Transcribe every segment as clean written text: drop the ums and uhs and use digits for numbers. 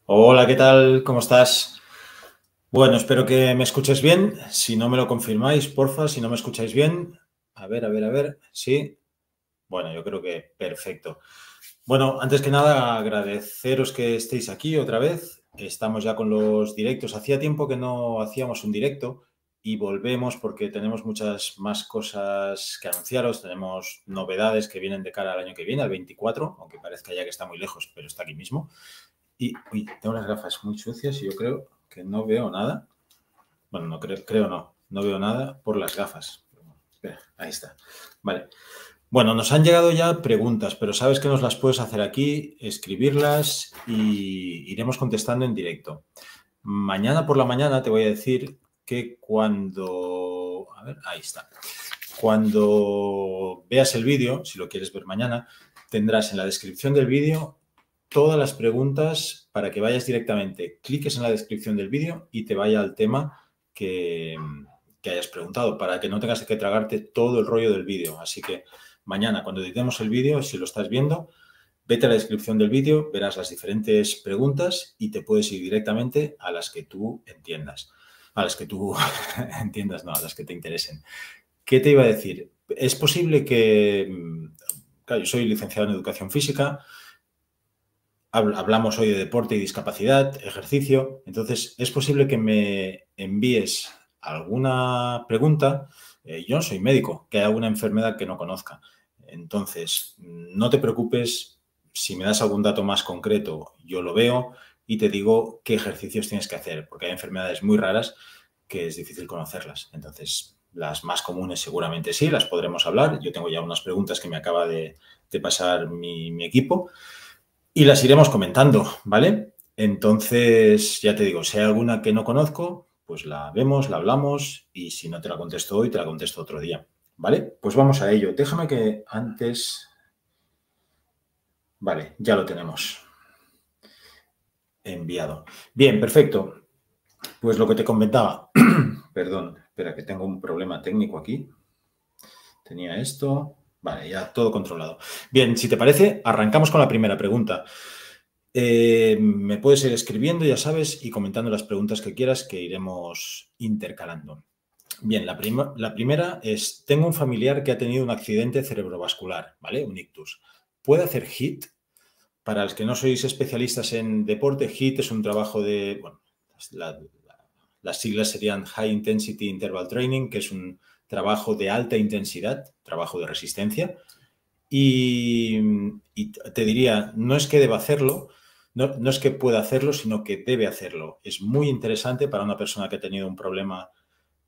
Hola, ¿qué tal? ¿Cómo estás? Bueno, espero que me escuches bien. Si no me lo confirmáis, porfa, si no me escucháis bien. A ver. Sí. Bueno, yo creo que perfecto. Bueno, antes que nada, agradeceros que estéis aquí otra vez. Estamos ya con los directos. Hacía tiempo que no hacíamos un directo y volvemos porque tenemos muchas más cosas que anunciaros. Tenemos novedades que vienen de cara al año que viene, al 24, aunque parezca ya que está muy lejos, pero está aquí mismo. Y, uy, tengo las gafas muy sucias y yo creo que no veo nada. Bueno, no creo no. No veo nada por las gafas. Espera, ahí está. Vale. Bueno, nos han llegado ya preguntas, pero sabes que nos las puedes hacer aquí, escribirlas y iremos contestando en directo. Mañana por la mañana te voy a decir que cuando... A ver, ahí está. Cuando veas el vídeo, si lo quieres ver mañana, tendrás en la descripción del vídeo todas las preguntas para que vayas directamente, cliques en la descripción del vídeo y te vaya al tema que hayas preguntado, para que no tengas que tragarte todo el rollo del vídeo. Así que mañana, cuando editemos el vídeo, si lo estás viendo, vete a la descripción del vídeo, verás las diferentes preguntas y te puedes ir directamente a las que tú entiendas. A las que tú entiendas, no, a las que te interesen. ¿Qué te iba a decir? Es posible que... Claro, yo soy licenciado en Educación Física, hablamos hoy de deporte y discapacidad, ejercicio, entonces es posible que me envíes alguna pregunta. Yo no soy médico, que hay alguna enfermedad que no conozca. Entonces, no te preocupes, si me das algún dato más concreto, yo lo veo y te digo qué ejercicios tienes que hacer, porque hay enfermedades muy raras que es difícil conocerlas. Entonces, las más comunes seguramente sí, las podremos hablar. Yo tengo ya unas preguntas que me acaba de pasar mi equipo y las iremos comentando, ¿vale? Entonces, ya te digo, si hay alguna que no conozco, pues la vemos, la hablamos y si no te la contesto hoy, te la contesto otro día, ¿vale? Pues vamos a ello. Déjame que antes... Vale, ya lo tenemos enviado. Bien, perfecto. Pues lo que te comentaba... Perdón, espera que tengo un problema técnico aquí. Tenía esto... Vale, ya todo controlado. Bien, si te parece, arrancamos con la primera pregunta. Me puedes ir escribiendo, ya sabes, y comentando las preguntas que quieras que iremos intercalando. Bien, la primera es, tengo un familiar que ha tenido un accidente cerebrovascular, ¿vale? Un ictus. ¿Puede hacer HIIT? Para los que no sois especialistas en deporte, HIIT es un trabajo de, bueno, las siglas serían High Intensity Interval Training, que es un trabajo de alta intensidad, trabajo de resistencia. Y te diría, no es que deba hacerlo, no es que pueda hacerlo, sino que debe hacerlo. Es muy interesante para una persona que ha tenido un problema,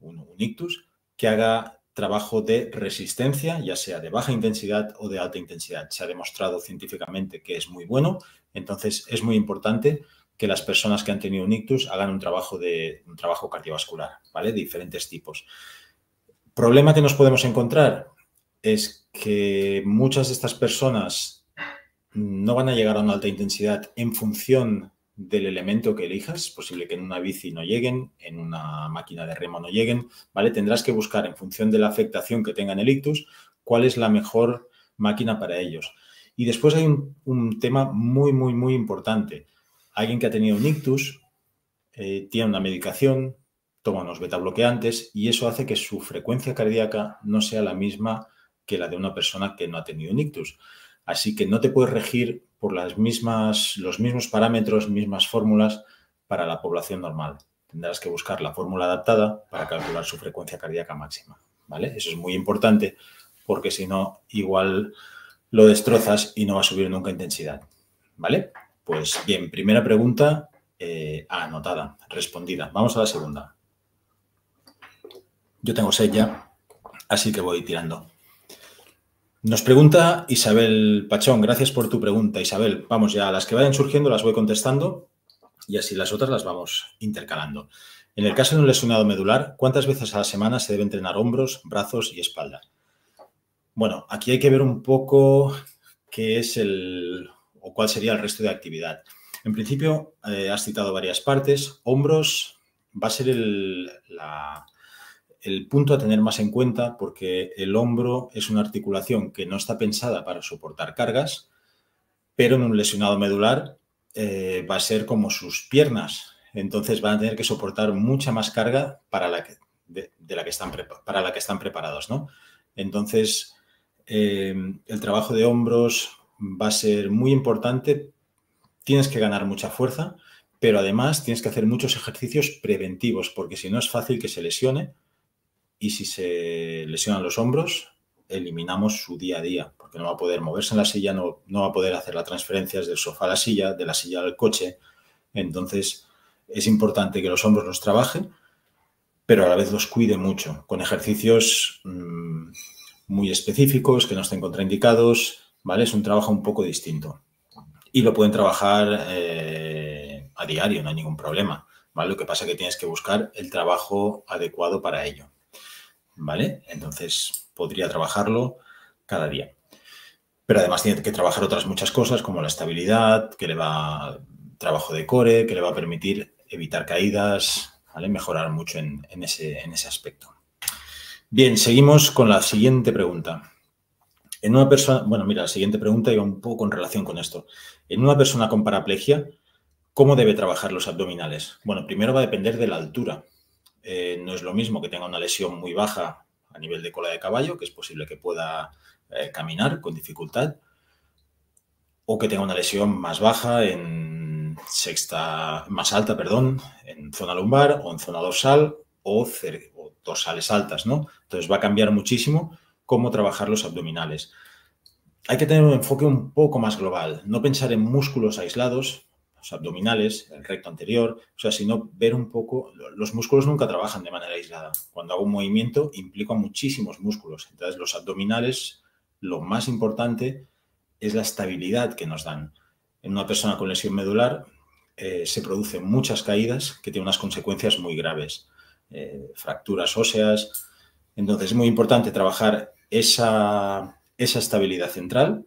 un ictus, que haga trabajo de resistencia, ya sea de baja intensidad o de alta intensidad. Se ha demostrado científicamente que es muy bueno, entonces es muy importante que las personas que han tenido un ictus hagan un trabajo cardiovascular, ¿vale? De diferentes tipos. ¿Problema que nos podemos encontrar? Es que muchas de estas personas no van a llegar a una alta intensidad en función del elemento que elijas. Es posible que en una bici no lleguen, en una máquina de remo no lleguen, ¿vale? Tendrás que buscar, en función de la afectación que tengan el ictus, cuál es la mejor máquina para ellos. Y después hay un tema muy importante. Alguien que ha tenido un ictus tiene una medicación, toma unos betabloqueantes y eso hace que su frecuencia cardíaca no sea la misma que la de una persona que no ha tenido un ictus. Así que no te puedes regir por los mismos parámetros, mismas fórmulas para la población normal. Tendrás que buscar la fórmula adaptada para calcular su frecuencia cardíaca máxima, ¿vale? Eso es muy importante porque si no, igual lo destrozas y no va a subir nunca intensidad, ¿vale? Pues bien, primera pregunta anotada, respondida. Vamos a la segunda. Yo tengo 6 ya, así que voy tirando. Nos pregunta Isabel Pachón, gracias por tu pregunta, Isabel. Vamos ya, las que vayan surgiendo las voy contestando y así las otras las vamos intercalando. En el caso de un lesionado medular, ¿cuántas veces a la semana se debe entrenar hombros, brazos y espalda? Bueno, aquí hay que ver un poco qué es o cuál sería el resto de actividad. En principio, has citado varias partes. Hombros va a ser el punto a tener más en cuenta porque el hombro es una articulación que no está pensada para soportar cargas pero en un lesionado medular va a ser como sus piernas. Entonces van a tener que soportar mucha más carga para la que están preparados, ¿no? Entonces, el trabajo de hombros va a ser muy importante. Tienes que ganar mucha fuerza, pero además tienes que hacer muchos ejercicios preventivos, porque si no es fácil que se lesione, y si se lesionan los hombros, eliminamos su día a día, porque no va a poder moverse en la silla, no va a poder hacer las transferencias del sofá a la silla, de la silla al coche. Entonces, es importante que los hombros los trabaje, pero a la vez los cuide mucho, con ejercicios muy específicos, que no estén contraindicados, ¿vale? Es un trabajo un poco distinto. Y lo pueden trabajar a diario, no hay ningún problema, ¿vale? Lo que pasa es que tienes que buscar el trabajo adecuado para ello, ¿vale? Entonces, podría trabajarlo cada día. Pero además tiene que trabajar otras muchas cosas, como la estabilidad, trabajo de core, que le va a permitir evitar caídas, ¿vale? Mejorar mucho en ese aspecto. Bien, seguimos con la siguiente pregunta. En una persona, bueno, mira, la siguiente pregunta iba un poco en relación con esto. En una persona con paraplegia, ¿cómo debe trabajar los abdominales? Bueno, primero va a depender de la altura. No es lo mismo que tenga una lesión muy baja a nivel de cola de caballo, que es posible que pueda caminar con dificultad, o que tenga una lesión más baja más alta, en zona lumbar o en zona dorsal o dorsales altas, ¿no? Entonces va a cambiar muchísimo cómo trabajar los abdominales. Hay que tener un enfoque un poco más global, no pensar en músculos aislados, los abdominales, el recto anterior, sino ver un poco, los músculos nunca trabajan de manera aislada. Cuando hago un movimiento implica muchísimos músculos. Entonces los abdominales, lo más importante es la estabilidad que nos dan. En una persona con lesión medular se producen muchas caídas que tienen unas consecuencias muy graves, fracturas óseas. Entonces es muy importante trabajar esa estabilidad central,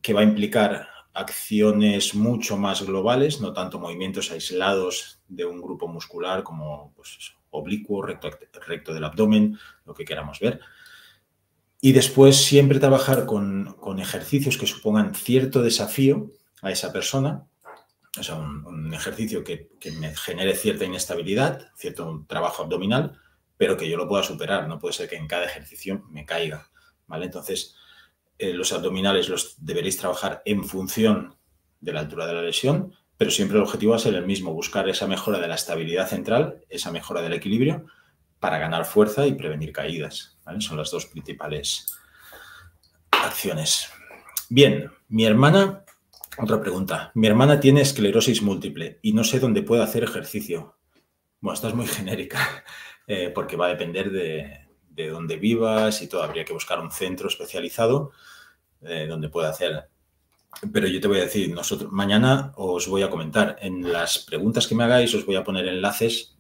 que va a implicar acciones mucho más globales, no tanto movimientos aislados de un grupo muscular como oblicuo, recto del abdomen, lo que queramos ver. Y después siempre trabajar con ejercicios que supongan cierto desafío a esa persona, o sea, un ejercicio que me genere cierta inestabilidad, cierto trabajo abdominal, pero que yo lo pueda superar. No puede ser que en cada ejercicio me caiga, ¿vale? Entonces, los abdominales los deberéis trabajar en función de la altura de la lesión, pero siempre el objetivo va a ser el mismo, buscar esa mejora de la estabilidad central, esa mejora del equilibrio, para ganar fuerza y prevenir caídas, ¿vale? Son las dos principales acciones. Bien, otra pregunta. Mi hermana tiene esclerosis múltiple y no sé dónde puede hacer ejercicio. Bueno, esta es muy genérica, porque va a depender de dónde vivas y todo. Habría que buscar un centro especializado donde pueda hacer. Pero yo te voy a decir, mañana os voy a comentar. En las preguntas que me hagáis os voy a poner enlaces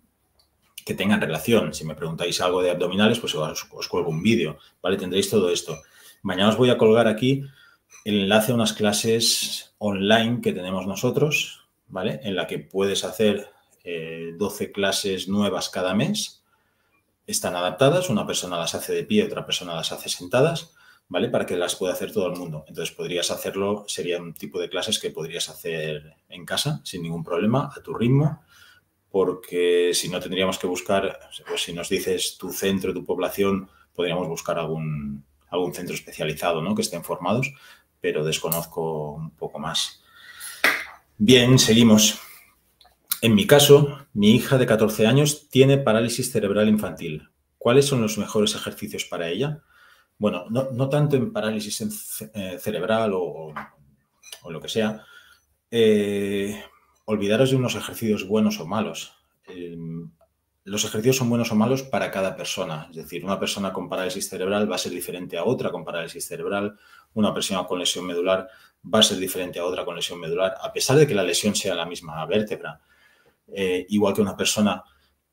que tengan relación. Si me preguntáis algo de abdominales, pues os cuelgo un vídeo, ¿vale? Tendréis todo esto. Mañana os voy a colgar aquí el enlace a unas clases online que tenemos nosotros, ¿vale? En la que puedes hacer 12 clases nuevas cada mes. Están adaptadas, una persona las hace de pie, otra persona las hace sentadas, ¿vale? Para que las pueda hacer todo el mundo. Entonces podrías hacerlo, sería un tipo de clases que podrías hacer en casa sin ningún problema, a tu ritmo, porque si no tendríamos que buscar, pues si nos dices tu centro, tu población, podríamos buscar algún centro especializado, ¿no? Que estén formados, pero desconozco un poco más. Bien, seguimos. En mi caso, mi hija de 14 años tiene parálisis cerebral infantil. ¿Cuáles son los mejores ejercicios para ella? Bueno, no tanto en parálisis cerebral o lo que sea. Olvidaros de unos ejercicios buenos o malos. Los ejercicios son buenos o malos para cada persona. Es decir, una persona con parálisis cerebral va a ser diferente a otra con parálisis cerebral. Una persona con lesión medular va a ser diferente a otra con lesión medular, a pesar de que la lesión sea la misma vértebra. Igual que una persona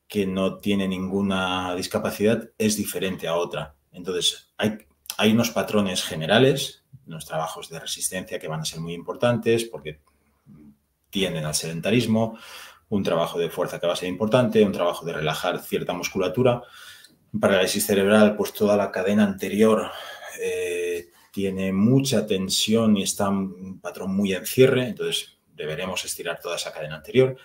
que no tiene ninguna discapacidad es diferente a otra. Entonces, hay unos patrones generales, unos trabajos de resistencia que van a ser muy importantes porque tienden al sedentarismo, un trabajo de fuerza que va a ser importante, un trabajo de relajar cierta musculatura. Parálisis cerebral, pues toda la cadena anterior tiene mucha tensión y está un patrón muy en cierre, entonces deberemos estirar toda esa cadena anterior.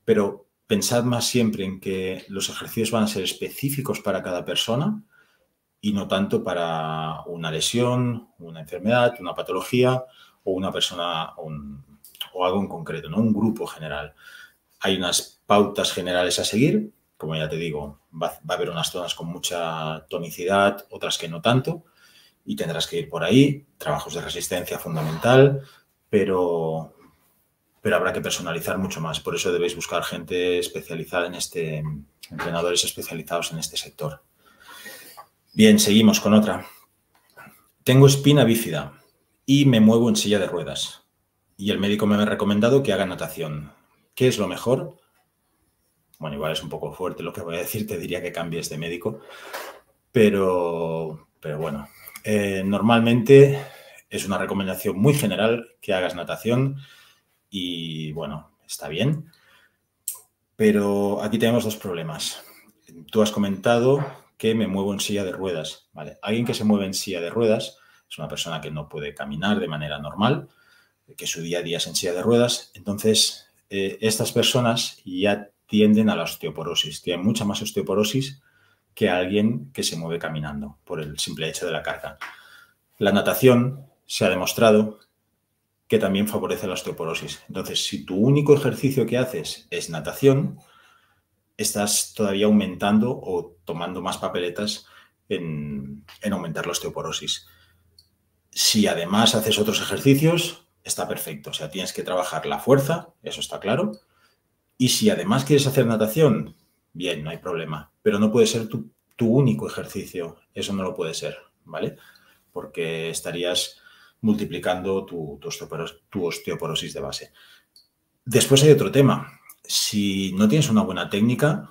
Pero pensad más siempre en que los ejercicios van a ser específicos para cada persona y no tanto para una lesión, una enfermedad, una patología o una persona o algo en concreto, ¿no? Un grupo general. Hay unas pautas generales a seguir, como ya te digo, va a haber unas zonas con mucha tonicidad, otras que no tanto, y tendrás que ir por ahí, trabajos de resistencia fundamental, pero habrá que personalizar mucho más. Por eso debéis buscar gente especializada en entrenadores especializados en este sector. Bien, seguimos con otra. Tengo espina bífida y me muevo en silla de ruedas. Y el médico me ha recomendado que haga natación. ¿Qué es lo mejor? Bueno, igual es un poco fuerte lo que voy a decir, te diría que cambies de médico, pero bueno, normalmente es una recomendación muy general que hagas natación y bueno, está bien, pero aquí tenemos dos problemas. Tú has comentado que me muevo en silla de ruedas, ¿vale? Alguien que se mueve en silla de ruedas es una persona que no puede caminar de manera normal, que su día a día es en silla de ruedas, entonces estas personas ya tienden a la osteoporosis, tienen mucha más osteoporosis que alguien que se mueve caminando por el simple hecho de la carga. La natación se ha demostrado que también favorece la osteoporosis. Entonces, si tu único ejercicio que haces es natación, estás todavía aumentando o tomando más papeletas en aumentar la osteoporosis. Si además haces otros ejercicios, está perfecto. O sea, tienes que trabajar la fuerza, eso está claro. Y si además quieres hacer natación, bien, no hay problema. Pero no puede ser tu único ejercicio. Eso no lo puede ser, ¿vale? Porque estarías multiplicando tu osteoporosis de base. Después hay otro tema. Si no tienes una buena técnica,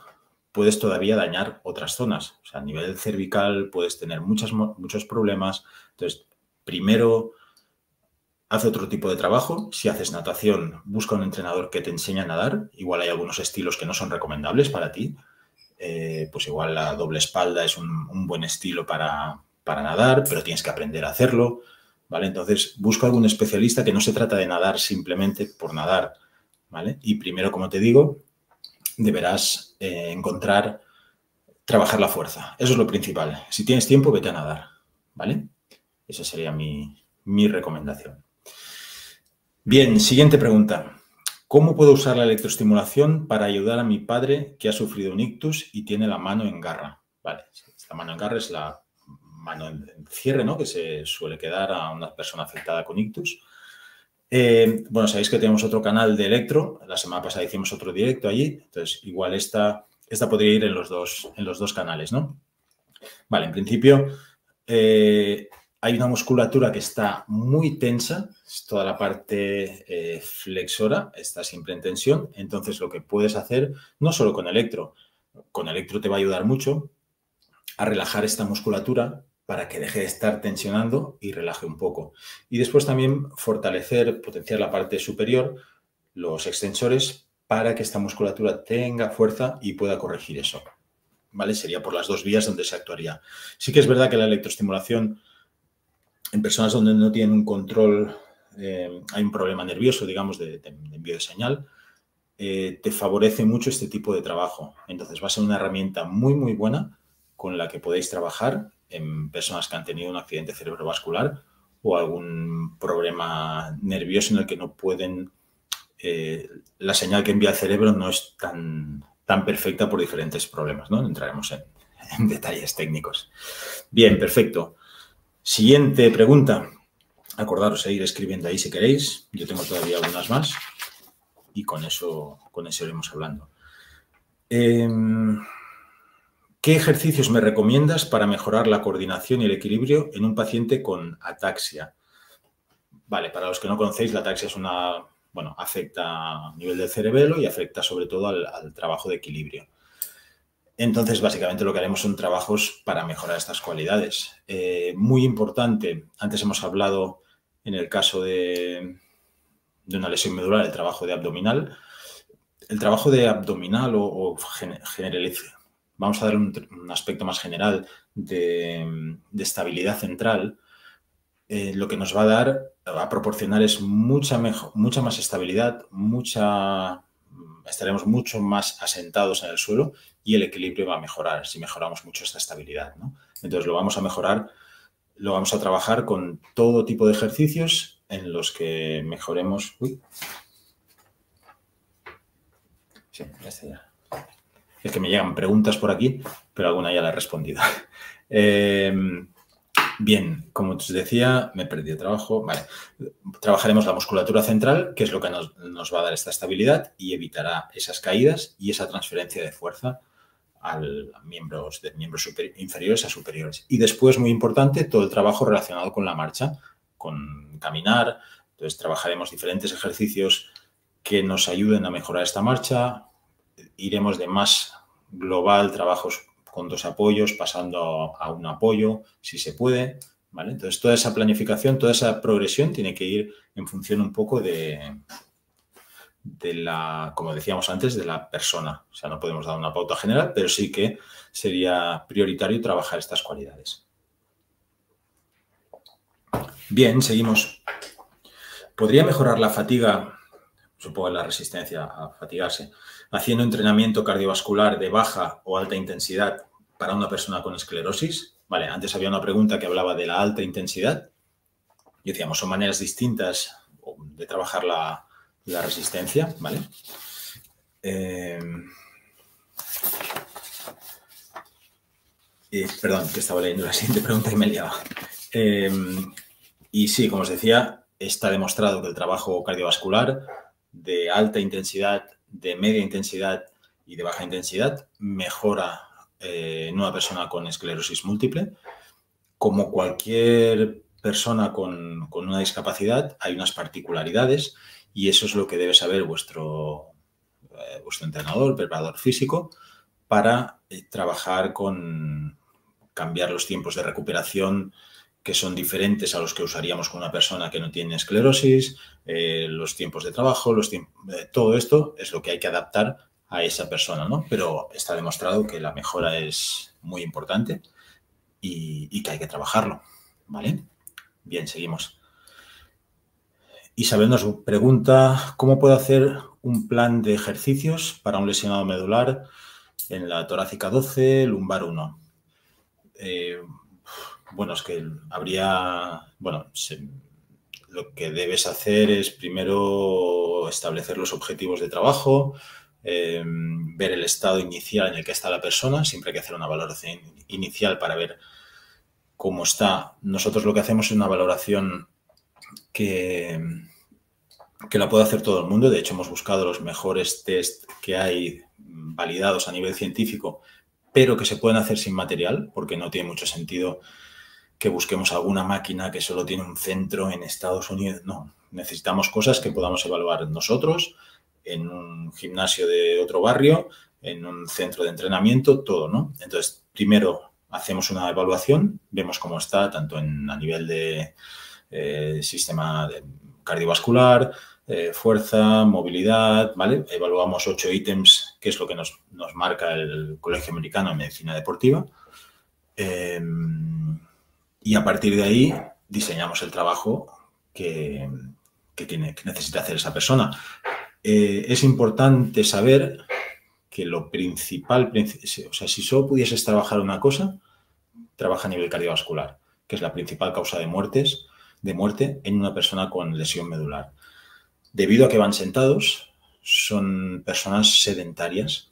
puedes todavía dañar otras zonas. O sea, a nivel cervical puedes tener muchos problemas. Entonces, primero, haz otro tipo de trabajo. Si haces natación, busca un entrenador que te enseñe a nadar. Igual hay algunos estilos que no son recomendables para ti. Pues igual la doble espalda es un buen estilo para nadar, pero tienes que aprender a hacerlo, ¿vale? Entonces, busca algún especialista, que no se trata de nadar simplemente por nadar, ¿vale? Y primero, como te digo, deberás trabajar la fuerza. Eso es lo principal. Si tienes tiempo, vete a nadar, ¿vale? Esa sería mi recomendación. Bien, siguiente pregunta. ¿Cómo puedo usar la electroestimulación para ayudar a mi padre que ha sufrido un ictus y tiene la mano en garra? Vale, la mano en garra es la mano en cierre, ¿no? Que se suele quedar a una persona afectada con ictus. Bueno, sabéis que tenemos otro canal de electro. La semana pasada hicimos otro directo allí. Entonces, igual esta podría ir en los dos canales, ¿no? Vale, en principio hay una musculatura que está muy tensa, es toda la parte flexora está siempre en tensión. Entonces, lo que puedes hacer, no solo con electro te va a ayudar mucho a relajar esta musculatura para que deje de estar tensionando y relaje un poco. Y después también potenciar la parte superior, los extensores, para que esta musculatura tenga fuerza y pueda corregir eso, ¿vale? Sería por las dos vías donde se actuaría. Sí que es verdad que la electroestimulación en personas donde no tienen un control, hay un problema nervioso, digamos, de envío de señal, te favorece mucho este tipo de trabajo. Entonces va a ser una herramienta muy, muy buena con la que podéis trabajar en personas que han tenido un accidente cerebrovascular o algún problema nervioso en el que no pueden, la señal que envía el cerebro no es tan perfecta por diferentes problemas, ¿no? Entraremos en detalles técnicos. Bien, perfecto. Siguiente pregunta. Acordaros seguir escribiendo ahí si queréis. Yo tengo todavía algunas más y con eso iremos hablando. ¿Qué ejercicios me recomiendas para mejorar la coordinación y el equilibrio en un paciente con ataxia? Vale, para los que no conocéis, la ataxia es afecta a nivel del cerebelo y afecta sobre todo al trabajo de equilibrio. Entonces, básicamente lo que haremos son trabajos para mejorar estas cualidades. Muy importante, antes hemos hablado en el caso de una lesión medular, el trabajo de abdominal. El trabajo de abdominal vamos a dar un aspecto más general de estabilidad central. lo que nos va a proporcionar es mucha más estabilidad, estaremos mucho más asentados en el suelo y el equilibrio va a mejorar si mejoramos mucho esta estabilidad, ¿no? Entonces lo vamos a mejorar, lo vamos a trabajar con todo tipo de ejercicios en los que mejoremos. Uy. Sí, ya está ya. Es que me llegan preguntas por aquí, pero alguna ya la he respondido. Bien, como os decía, me he perdido trabajo. Vale. Trabajaremos la musculatura central, que es lo que nos va a dar esta estabilidad y evitará esas caídas y esa transferencia de fuerza a miembros inferiores a superiores. Y después, muy importante, todo el trabajo relacionado con la marcha, con caminar. Entonces, trabajaremos diferentes ejercicios que nos ayuden a mejorar esta marcha. Iremos de más global, trabajos con 2 apoyos, pasando a un apoyo, si se puede, ¿vale? Entonces, toda esa planificación, toda esa progresión tiene que ir en función un poco de la, como decíamos antes, de la persona. O sea, no podemos dar una pauta general, pero sí que sería prioritario trabajar estas cualidades. Bien, seguimos. ¿Podría mejorar la fatiga, supongo la resistencia a fatigarse, haciendo entrenamiento cardiovascular de baja o alta intensidad para una persona con esclerosis? Vale, antes había una pregunta que hablaba de la alta intensidad. Y decíamos, son maneras distintas de trabajar la resistencia, ¿vale? Perdón, que estaba leyendo la siguiente pregunta y me liaba. Y sí, como os decía, está demostrado que el trabajo cardiovascular de alta intensidad, de media intensidad y de baja intensidad mejora en una persona con esclerosis múltiple. Como cualquier persona con una discapacidad, hay unas particularidades y eso es lo que debe saber vuestro entrenador, preparador físico, para trabajar con cambiar los tiempos de recuperación que son diferentes a los que usaríamos con una persona que no tiene esclerosis, los tiempos de trabajo, todo esto es lo que hay que adaptar a esa persona, ¿no? Pero está demostrado que la mejora es muy importante y que hay que trabajarlo, ¿vale? Bien, seguimos. Isabel nos pregunta, ¿cómo puedo hacer un plan de ejercicios para un lesionado medular en la torácica 12, lumbar 1? Bueno, es que lo que debes hacer es primero establecer los objetivos de trabajo, ver el estado inicial en el que está la persona. Siempre hay que hacer una valoración inicial para ver cómo está. Nosotros lo que hacemos es una valoración que la puede hacer todo el mundo. De hecho, hemos buscado los mejores test que hay validados a nivel científico, pero que se pueden hacer sin material, porque no tiene mucho sentido que busquemos alguna máquina que solo tiene un centro en Estados Unidos. No, necesitamos cosas que podamos evaluar nosotros en un gimnasio de otro barrio, en un centro de entrenamiento, todo, ¿no? Entonces, primero hacemos una evaluación, vemos cómo está, tanto a nivel de sistema cardiovascular, fuerza, movilidad, ¿vale? Evaluamos 8 ítems, que es lo que nos marca el Colegio Americano de Medicina Deportiva. Y a partir de ahí diseñamos el trabajo que necesita hacer esa persona. Es importante saber que lo principal, o sea, si solo pudieses trabajar una cosa, trabaja a nivel cardiovascular, que es la principal causa de muerte en una persona con lesión medular. Debido a que van sentados, son personas sedentarias.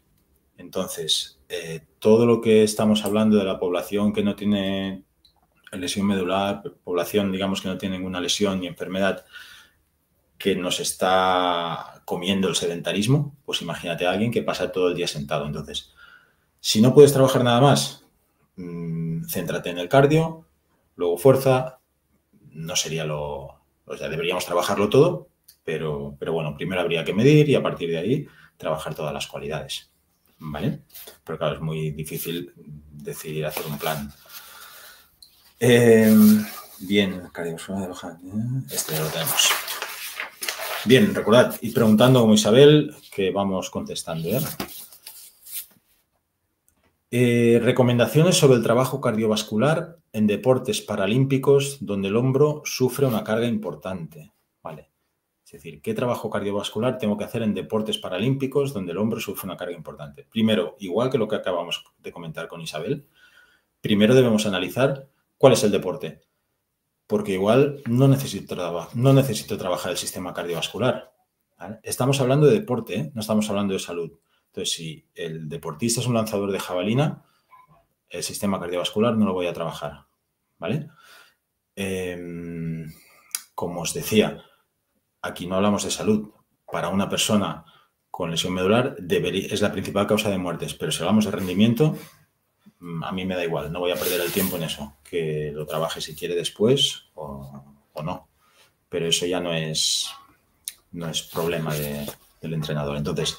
Entonces, todo lo que estamos hablando de la población que no tiene lesión medular, población, digamos, que no tiene ninguna lesión ni enfermedad, que nos está comiendo el sedentarismo, pues imagínate a alguien que pasa todo el día sentado. Entonces, si no puedes trabajar nada más, céntrate en el cardio, luego fuerza, no sería o sea, deberíamos trabajarlo todo, pero bueno, primero habría que medir y a partir de ahí trabajar todas las cualidades, ¿vale? Pero claro, es muy difícil decidir hacer un plan. Bien, cardiovascular de baja. Este lo tenemos. Bien, recordad, id preguntando como Isabel, que vamos contestando, ¿eh? Recomendaciones sobre el trabajo cardiovascular en deportes paralímpicos donde el hombro sufre una carga importante. Vale. Es decir, ¿qué trabajo cardiovascular tengo que hacer en deportes paralímpicos donde el hombro sufre una carga importante? Primero, igual que lo que acabamos de comentar con Isabel, primero debemos analizar cuál es el deporte. Porque igual no necesito trabajar el sistema cardiovascular. ¿Vale? Estamos hablando de deporte, ¿eh? No estamos hablando de salud. Entonces, si el deportista es un lanzador de jabalina, el sistema cardiovascular no lo voy a trabajar. ¿Vale? Como os decía, aquí no hablamos de salud. Para una persona con lesión medular es la principal causa de muertes, pero si hablamos de rendimiento, a mí me da igual, no voy a perder el tiempo en eso, que lo trabaje si quiere después o no. Pero eso ya no es problema del entrenador. Entonces,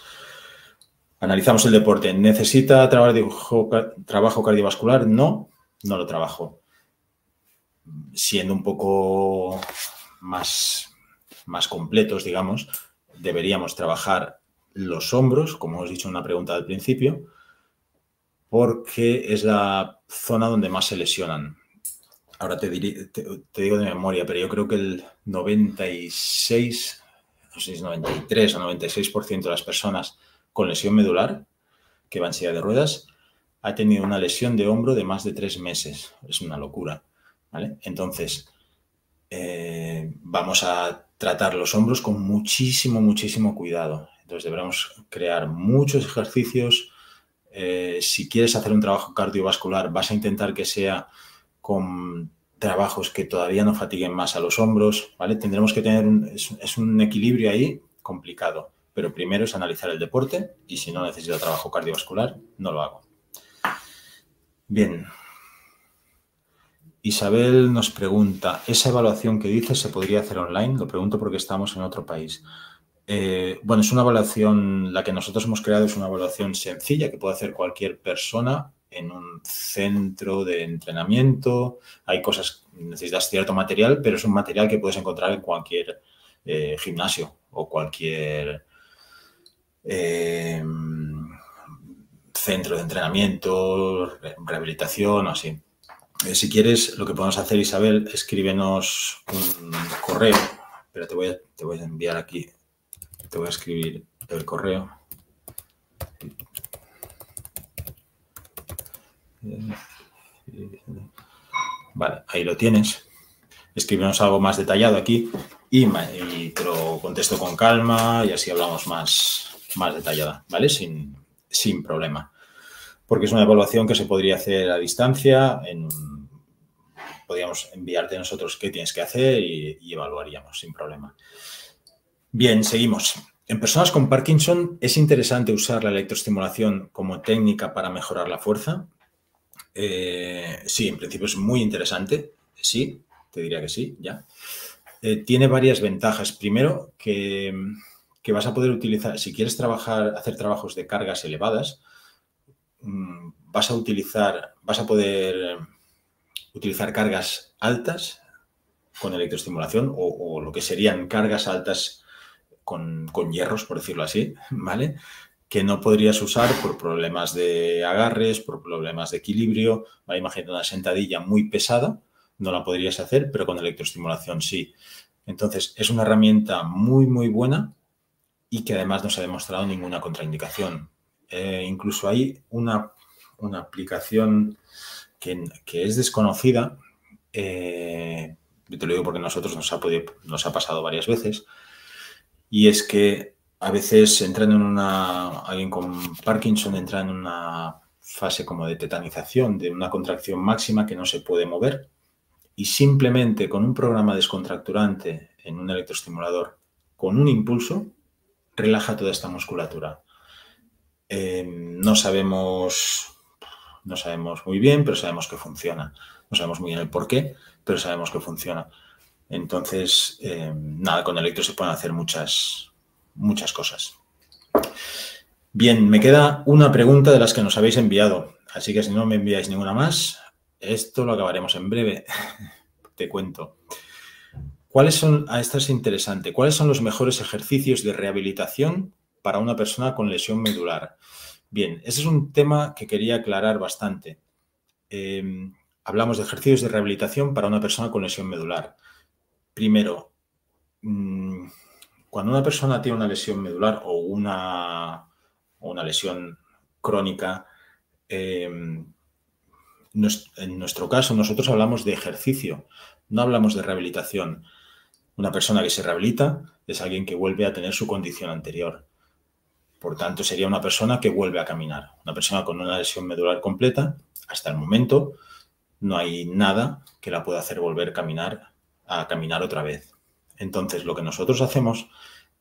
analizamos el deporte. ¿Necesita trabajo cardiovascular? No lo trabajo. Siendo un poco más completos, digamos, deberíamos trabajar los hombros, como os he dicho en una pregunta al principio, porque es la zona donde más se lesionan. Ahora te digo de memoria, pero yo creo que el 96, no sé si es 93 o 96% de las personas con lesión medular que van en silla de ruedas ha tenido una lesión de hombro de más de 3 meses. Es una locura, ¿vale? Entonces, vamos a tratar los hombros con muchísimo cuidado. Entonces, deberemos crear muchos ejercicios. Si quieres hacer un trabajo cardiovascular, vas a intentar que sea con trabajos que todavía no fatiguen más a los hombros, ¿vale? Tendremos que tener es un equilibrio ahí complicado, pero primero es analizar el deporte y si no necesito trabajo cardiovascular, no lo hago. Bien. Isabel nos pregunta, ¿esa evaluación que dices se podría hacer online? Lo pregunto porque estamos en otro país. Bueno, es una evaluación, la que nosotros hemos creado es una evaluación sencilla que puede hacer cualquier persona en un centro de entrenamiento. Hay cosas, necesitas cierto material, pero es un material que puedes encontrar en cualquier gimnasio o cualquier centro de entrenamiento, rehabilitación o así. Si quieres, lo que podemos hacer, Isabel, escríbenos un correo. Pero te voy a enviar aquí. Te voy a escribir el correo. Vale, ahí lo tienes. Escríbenos algo más detallado aquí y te lo contesto con calma y así hablamos más detallada, ¿vale? Sin problema. Porque es una evaluación que se podría hacer a distancia. Podríamos enviarte nosotros qué tienes que hacer y evaluaríamos sin problema. Bien, seguimos. En personas con Parkinson, ¿es interesante usar la electroestimulación como técnica para mejorar la fuerza? Sí, en principio es muy interesante. Sí, te diría que sí, ya. Tiene varias ventajas. Primero, que vas a poder utilizar, si quieres hacer trabajos de cargas elevadas, vas a poder utilizar cargas altas con electroestimulación o lo que serían cargas altas con hierros, por decirlo así, ¿vale? Que no podrías usar por problemas de agarres, por problemas de equilibrio. ¿Vale? Imagínate una sentadilla muy pesada, no la podrías hacer, pero con electroestimulación sí. Entonces, es una herramienta muy buena y que además no se ha demostrado ninguna contraindicación. Incluso hay una aplicación que es desconocida, te lo digo porque a nosotros nos ha pasado varias veces, y es que a veces alguien con Parkinson entra en una fase como de tetanización, de una contracción máxima que no se puede mover, y simplemente con un programa descontracturante en un electroestimulador, con un impulso, relaja toda esta musculatura. No sabemos muy bien, pero sabemos que funciona. No sabemos muy bien el por qué, pero sabemos que funciona. Entonces, nada, con electro se pueden hacer muchas cosas. Bien, me queda una pregunta de las que nos habéis enviado, así que si no me enviáis ninguna más, esto lo acabaremos en breve. Te cuento. Esta es interesante. ¿Cuáles son los mejores ejercicios de rehabilitación para una persona con lesión medular? Bien, ese es un tema que quería aclarar bastante. Hablamos de ejercicios de rehabilitación para una persona con lesión medular. Primero, cuando una persona tiene una lesión medular o una lesión crónica, en nuestro caso nosotros hablamos de ejercicio, no hablamos de rehabilitación. Una persona que se rehabilita es alguien que vuelve a tener su condición anterior. Por tanto, sería una persona que vuelve a caminar. Una persona con una lesión medular completa, hasta el momento, no hay nada que la pueda hacer volver a caminar otra vez. Entonces, lo que nosotros hacemos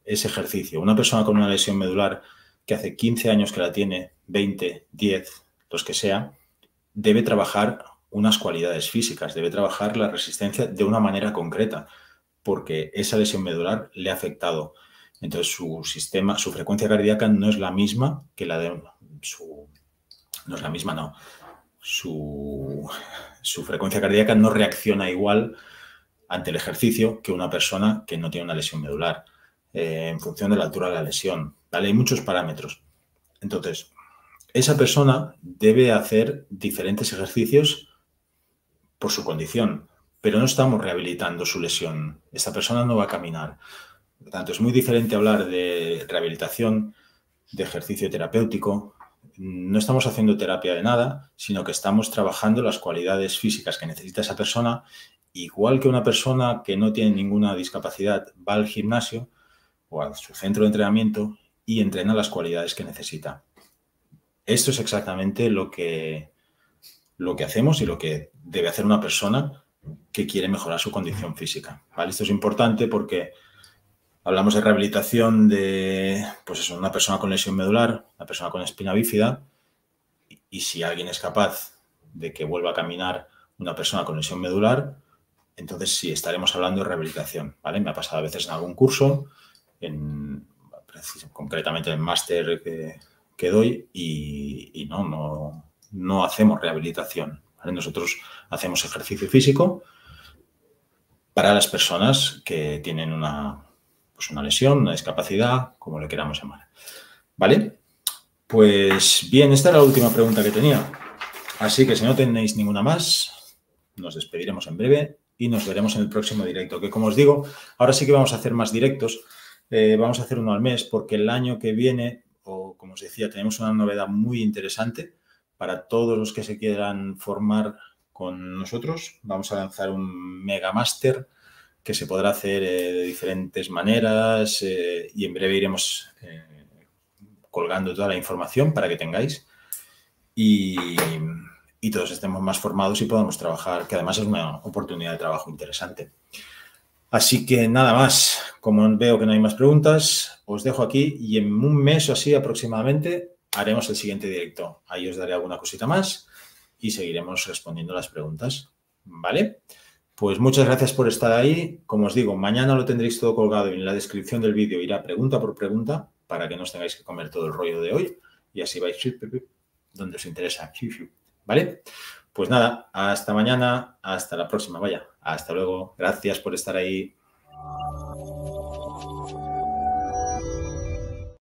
es ejercicio. Una persona con una lesión medular que hace 15 años que la tiene, 20, 10, los que sea, debe trabajar unas cualidades físicas, debe trabajar la resistencia de una manera concreta, porque esa lesión medular le ha afectado. Entonces, su frecuencia cardíaca no es la misma que la de no es la misma, no. Su frecuencia cardíaca no reacciona igual ante el ejercicio que una persona que no tiene una lesión medular, en función de la altura de la lesión, ¿vale? Hay muchos parámetros. Entonces, esa persona debe hacer diferentes ejercicios por su condición, pero no estamos rehabilitando su lesión. Esta persona no va a caminar. Por lo tanto, es muy diferente hablar de rehabilitación, de ejercicio terapéutico. No estamos haciendo terapia de nada, sino que estamos trabajando las cualidades físicas que necesita esa persona, igual que una persona que no tiene ninguna discapacidad va al gimnasio o a su centro de entrenamiento y entrena las cualidades que necesita. Esto es exactamente lo que hacemos y lo que debe hacer una persona que quiere mejorar su condición física, ¿vale? Esto es importante porque hablamos de rehabilitación de, pues eso, una persona con lesión medular, una persona con espina bífida, y si alguien es capaz de que vuelva a caminar una persona con lesión medular, entonces sí estaremos hablando de rehabilitación, ¿vale? Me ha pasado a veces en algún curso, concretamente en el máster que doy, y no hacemos rehabilitación, ¿vale? Nosotros hacemos ejercicio físico para las personas que tienen una lesión, una discapacidad, como le queramos llamar. ¿Vale? Pues bien, esta era la última pregunta que tenía. Así que si no tenéis ninguna más, nos despediremos en breve y nos veremos en el próximo directo, que como os digo, ahora sí que vamos a hacer más directos. Vamos a hacer uno al mes porque el año que viene, o como os decía, tenemos una novedad muy interesante para todos los que se quieran formar con nosotros. Vamos a lanzar un Mega Máster que se podrá hacer de diferentes maneras y en breve iremos colgando toda la información para que tengáis y todos estemos más formados y podamos trabajar, que además es una oportunidad de trabajo interesante. Así que nada más, como veo que no hay más preguntas, os dejo aquí y en un mes o así aproximadamente haremos el siguiente directo. Ahí os daré alguna cosita más y seguiremos respondiendo las preguntas, ¿vale? Pues muchas gracias por estar ahí. Como os digo, mañana lo tendréis todo colgado y en la descripción del vídeo irá pregunta por pregunta para que no os tengáis que comer todo el rollo de hoy y así vais donde os interesa. ¿Vale? Pues nada, hasta mañana, hasta la próxima, vaya. Hasta luego. Gracias por estar ahí.